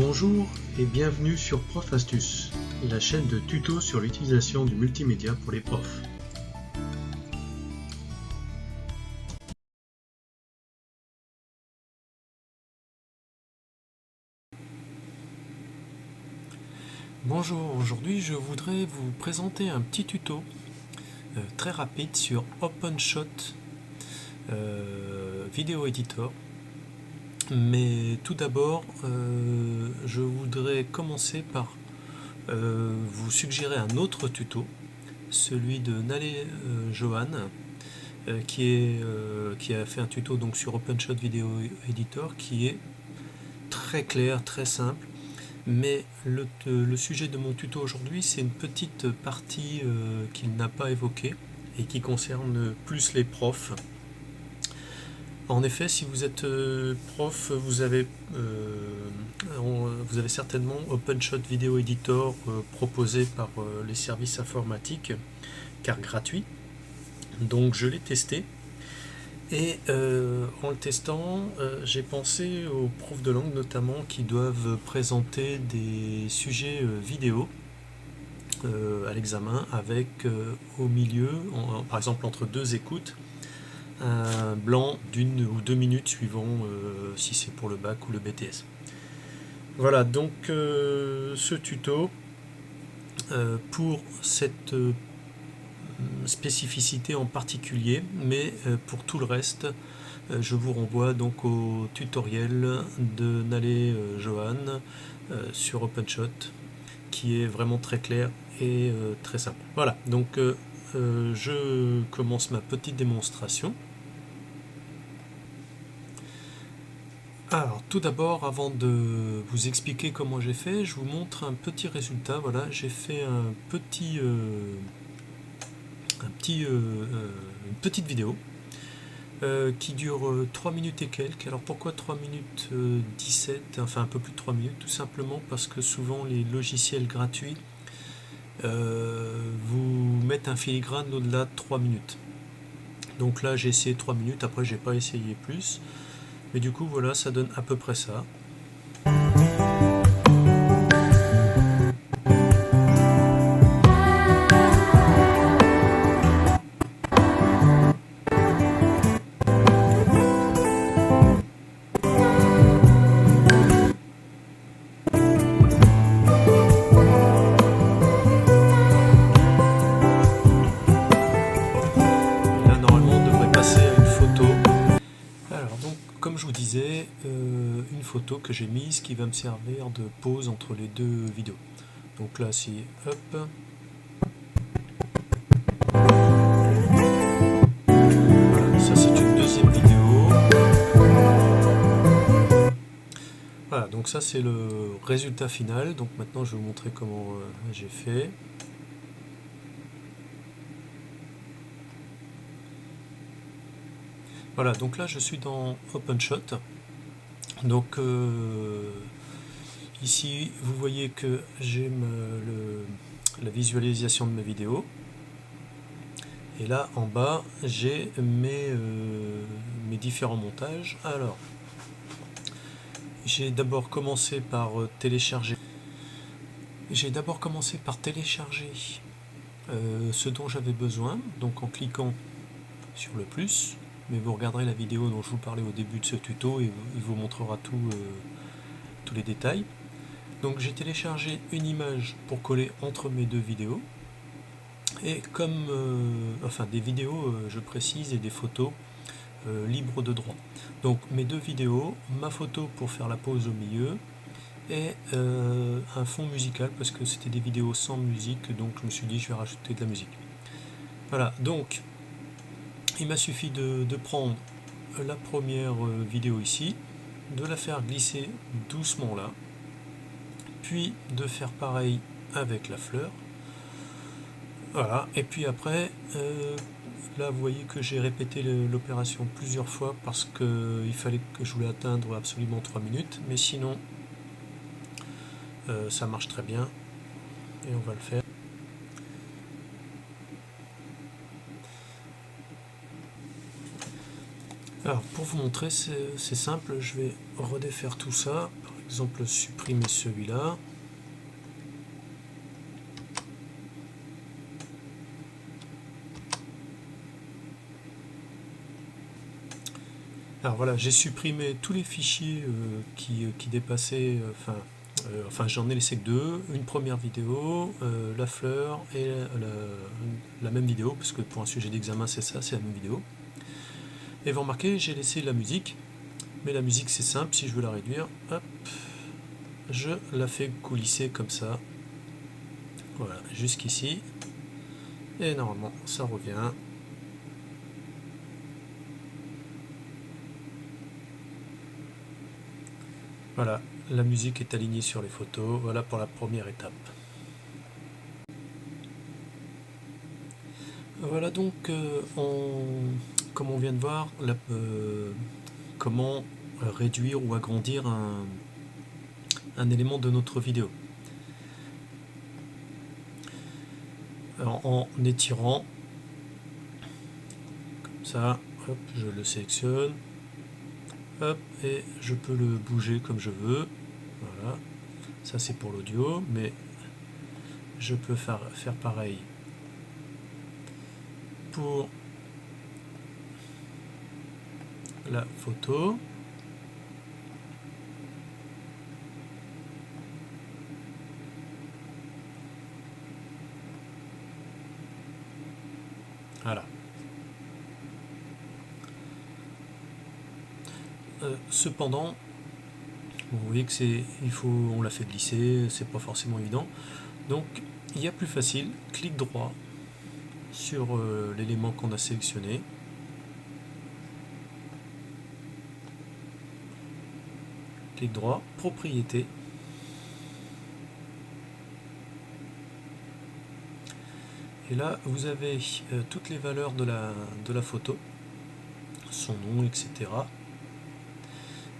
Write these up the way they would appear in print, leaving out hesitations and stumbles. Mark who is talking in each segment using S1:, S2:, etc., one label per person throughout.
S1: Bonjour et bienvenue sur Prof Astuce, la chaîne de tutos sur l'utilisation du multimédia pour les profs. Bonjour, aujourd'hui je voudrais vous présenter un petit tuto très rapide sur OpenShot Video Editor. Mais tout d'abord, je voudrais commencer par vous suggérer un autre tuto, celui de Nale Johan, qui a fait un tuto donc sur OpenShot Video Editor qui est très clair, très simple. Mais le sujet de mon tuto aujourd'hui, c'est une petite partie qu'il n'a pas évoquée et qui concerne plus les profs. En effet, si vous êtes prof, vous avez certainement OpenShot Video Editor proposé par les services informatiques, car gratuit. Donc je l'ai testé. Et en le testant, j'ai pensé aux profs de langue notamment qui doivent présenter des sujets vidéo à l'examen avec au milieu, par exemple entre deux écoutes, un blanc d'1 ou 2 minutes suivant si c'est pour le bac ou le BTS. Voilà, donc ce tuto pour cette spécificité en particulier, mais pour tout le reste, je vous renvoie donc au tutoriel de Nale Johan sur OpenShot, qui est vraiment très clair et très simple. Voilà, donc je commence ma petite démonstration. Alors, tout d'abord, avant de vous expliquer comment j'ai fait, je vous montre un petit résultat. Voilà, j'ai fait une petite vidéo qui dure 3 minutes et quelques. Alors pourquoi 3 minutes 17, enfin un peu plus de 3 minutes? Tout simplement parce que souvent les logiciels gratuits vous mettent un filigrane au-delà de 3 minutes. Donc là j'ai essayé 3 minutes, après j'ai pas essayé plus. Mais du coup voilà, ça donne à peu près ça. Comme je vous disais, une photo que j'ai mise qui va me servir de pause entre les deux vidéos. Donc là, c'est hop. Voilà, ça c'est une deuxième vidéo. Voilà, donc ça c'est le résultat final. Donc maintenant, je vais vous montrer comment j'ai fait. Voilà, donc là je suis dans OpenShot. Donc ici vous voyez que j'ai la visualisation de mes vidéos. Et là en bas j'ai mes différents montages. Alors j'ai d'abord commencé par télécharger. Ce dont j'avais besoin, donc en cliquant sur le plus. Mais vous regarderez la vidéo dont je vous parlais au début de ce tuto et il vous montrera tous les détails. Donc j'ai téléchargé une image pour coller entre mes deux vidéos. Et comme, enfin des vidéos, je précise, et des photos libres de droit. Donc mes deux vidéos, ma photo pour faire la pause au milieu, et un fond musical parce que c'était des vidéos sans musique, donc je me suis dit je vais rajouter de la musique. Voilà, donc il m'a suffi de prendre la première vidéo ici, de la faire glisser doucement là, puis de faire pareil avec la fleur. Voilà, et puis après, là vous voyez que j'ai répété l'opération plusieurs fois parce qu'il fallait que je voulais atteindre absolument 3 minutes, mais sinon ça marche très bien et on va le faire. Alors pour vous montrer, c'est simple, je vais redéfaire tout ça par exemple supprimer celui-là. Alors voilà, j'ai supprimé tous les fichiers qui dépassaient, enfin j'en ai laissé que deux, une première vidéo, la fleur et la même vidéo, parce que pour un sujet d'examen c'est ça, c'est la même vidéo. Et vous remarquez, j'ai laissé la musique, mais la musique c'est simple, si je veux la réduire, hop, je la fais coulisser comme ça, voilà, jusqu'ici, et normalement ça revient. Voilà, la musique est alignée sur les photos, voilà pour la première étape. Voilà donc, comme on vient de voir, comment réduire ou agrandir un élément de notre vidéo. Alors, en étirant, comme ça, hop, je le sélectionne. Hop, et je peux le bouger comme je veux. Voilà, ça c'est pour l'audio, mais je peux faire pareil pour la photo. Voilà. Cependant, vous voyez que on l'a fait glisser, c'est pas forcément évident. Donc il y a plus facile, clic droit sur l'élément qu'on a sélectionné. Clic droit, propriété. Et là, vous avez toutes les valeurs de la photo, son nom, etc.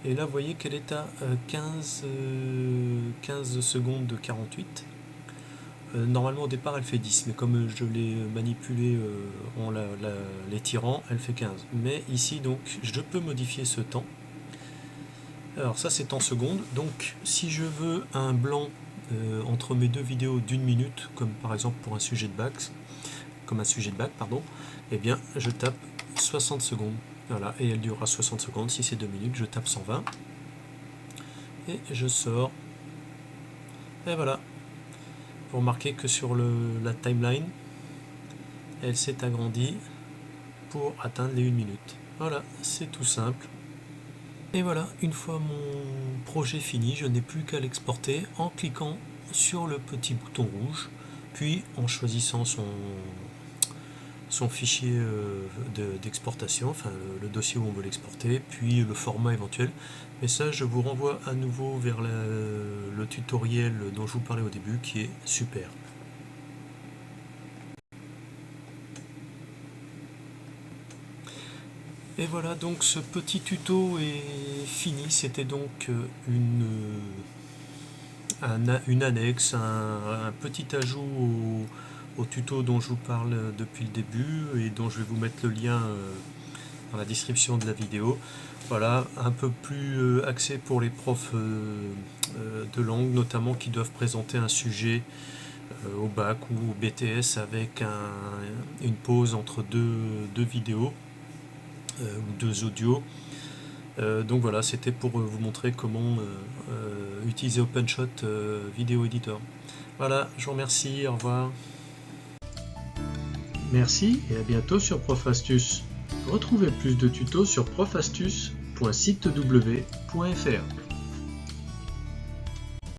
S1: Et là, vous voyez qu'elle est à 15 secondes de 48. Normalement, au départ, elle fait 10, mais comme je l'ai manipulé en l'étirant, elle fait 15. Mais ici, donc, je peux modifier ce temps. Alors ça, c'est en secondes. Donc, si je veux un blanc entre mes deux vidéos d'une minute, comme par exemple pour un sujet de bac, eh bien, je tape 60 secondes. Voilà, et elle durera 60 secondes. Si c'est 2 minutes, je tape 120. Et je sors. Et voilà. Vous remarquez que sur la timeline, elle s'est agrandie pour atteindre les 1 minute. Voilà, c'est tout simple. Et voilà, une fois mon projet fini, je n'ai plus qu'à l'exporter en cliquant sur le petit bouton rouge, puis en choisissant son fichier d'exportation, enfin le dossier où on veut l'exporter, puis le format éventuel. Mais ça, je vous renvoie à nouveau vers le tutoriel dont je vous parlais au début, qui est super. Et voilà, donc ce petit tuto est fini. C'était donc une annexe, un petit ajout au tuto dont je vous parle depuis le début et dont je vais vous mettre le lien dans la description de la vidéo. Voilà, un peu plus axé pour les profs de langue, notamment qui doivent présenter un sujet au bac ou au BTS avec une pause entre deux vidéos ou 2 audios. Donc voilà, c'était pour vous montrer comment utiliser OpenShot Video Editor. Voilà, je vous remercie, au revoir. Merci et à bientôt sur Prof Astuce. Retrouvez plus de tutos sur profastuce.sitew.fr.